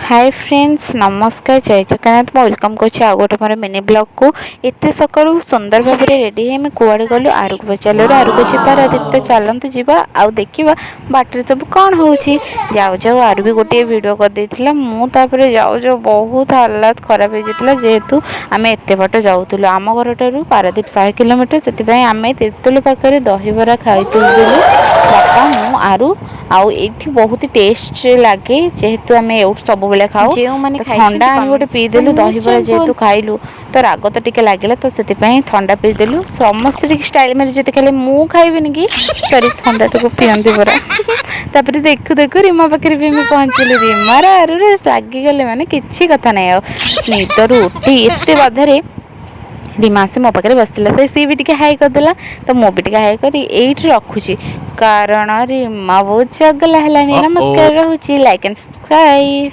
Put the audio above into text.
Hi friends नमस्कार जय Jagannath welcome कर गोटे मोर मिनी ब्लॉग को एत सका सुंदर भाव में रेडी है कुआड़े गलु आरुक पचारू आरुक जी पारादीप तो चलतु जावा आउ देखा बाटर सब कौन हो जाऊ जाऊ आरु भी गोटे वीडियो कर देथिला मुझे जाऊ जाऊ बहुत हालत खराब हो जाता जेहेतु आम एत बाट जाऊँ आम घर ठार पारादीप 100 किलोमीटर से आम तीर्तोल पाखे दहीबरा खाई बापा मु आरु आउ ये बहुत टेस्ट लगे जेहेतु आम सब खाऊ ठंडा आनी गोटे पीदेलु दहीबरा जेहेतु खाइलु तो राग तो टिके लगे तो से ठंडा पीदेलु समस्त स्टाइल में जो खाली मु खाइबिन कि सॉरी ठंडा तो पियंती परा तापर देखु देखु रीमा पाखे भी मैं पहुँचली रीमार आरु रागिगले माने किसी कथा ना निदर उठी एत बाधे रीमा आसी मो पाखे बसला तो सी भी टे हाई करदेला तो मु भी टे हाई कर रखुची कारण रीमा बहुत जगला है। नमस्कार रहुची लाइक एंड सब्सक्राइब।